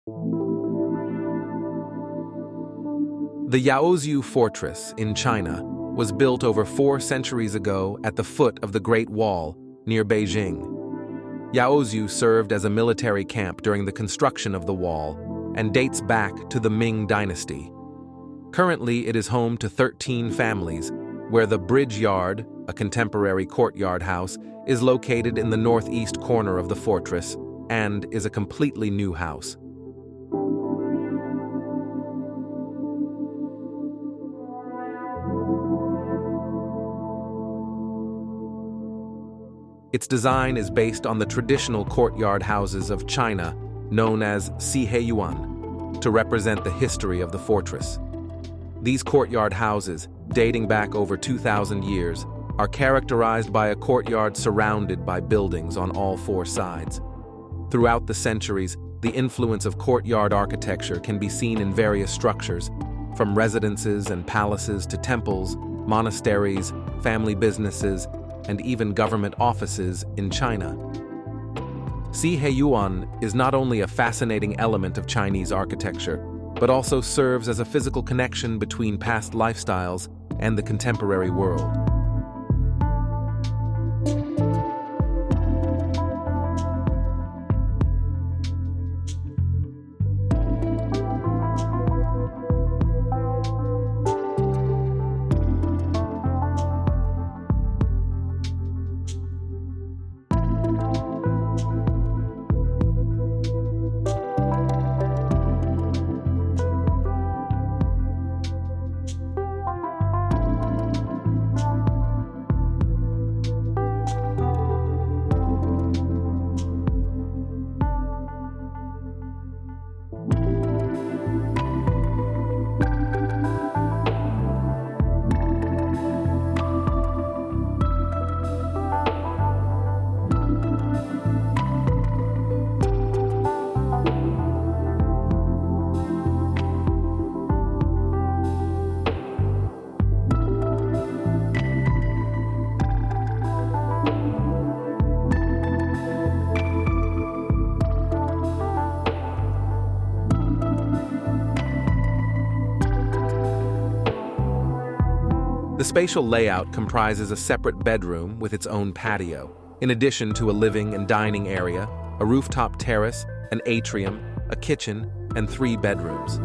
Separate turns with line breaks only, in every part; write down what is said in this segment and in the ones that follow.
The Yaoziyu Fortress in China was built over 4 centuries ago at the foot of the Great Wall near Beijing. Yaoziyu served as a military camp during the construction of the wall and dates back to the Ming Dynasty. Currently, it is home to 13 families, where the Bridge Yard, a contemporary courtyard house, is located in the northeast corner of the fortress and is a completely new house. Its design is based on the traditional courtyard houses of China, known as Ziheyuan, to represent the history of the fortress. These courtyard houses, dating back over 2,000 years, are characterized by a courtyard surrounded by buildings on all 4 sides. Throughout the centuries, the influence of courtyard architecture can be seen in various structures, from residences and palaces to temples, monasteries, family businesses, and even government offices in China. Ziheyuan is not only a fascinating element of Chinese architecture, but also serves as a physical connection between past lifestyles and the contemporary world. The spatial layout comprises a separate bedroom with its own patio, in addition to a living and dining area, a rooftop terrace, an atrium, a kitchen, and 3 bedrooms.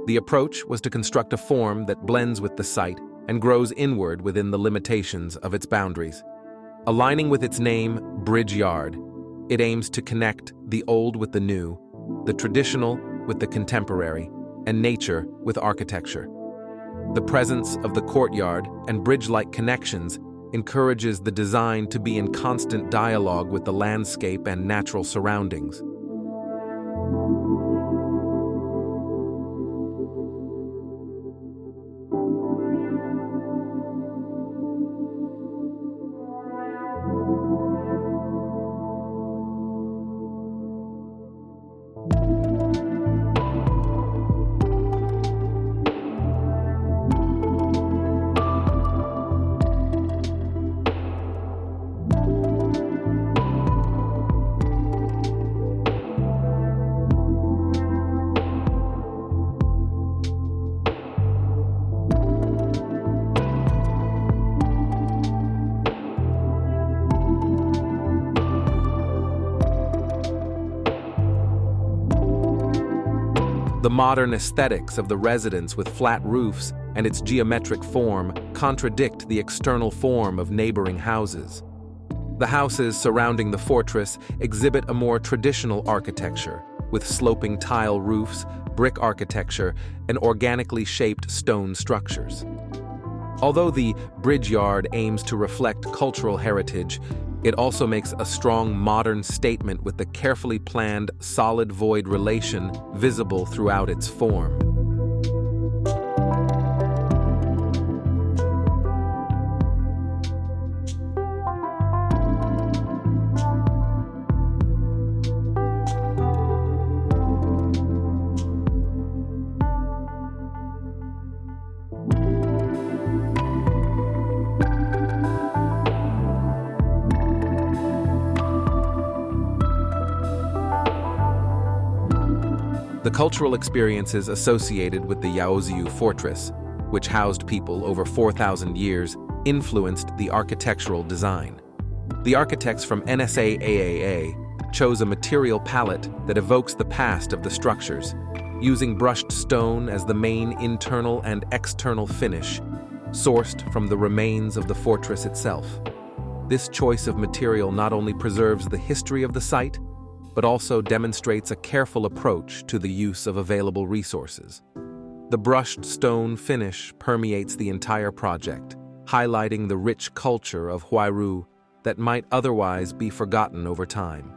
The approach was to construct a form that blends with the site and grows inward within the limitations of its boundaries. Aligning with its name, Bridge Yard, it aims to connect the old with the new, the traditional with the contemporary, and nature with architecture. The presence of the courtyard and bridge-like connections encourages the design to be in constant dialogue with the landscape and natural surroundings. The modern aesthetics of the residence with flat roofs and its geometric form contradict the external form of neighboring houses. The houses surrounding the fortress exhibit a more traditional architecture, with sloping tile roofs, brick architecture, and organically shaped stone structures. Although the bridge yard aims to reflect cultural heritage, it also makes a strong modern statement with the carefully planned solid-void relation visible throughout its form. The cultural experiences associated with the Yaoziyu Fortress, which housed people over 4,000 years, influenced the architectural design. The architects from NSA-AAA chose a material palette that evokes the past of the structures, using brushed stone as the main internal and external finish, sourced from the remains of the fortress itself. This choice of material not only preserves the history of the site, but also demonstrates a careful approach to the use of available resources. The brushed stone finish permeates the entire project, highlighting the rich culture of Huairou that might otherwise be forgotten over time.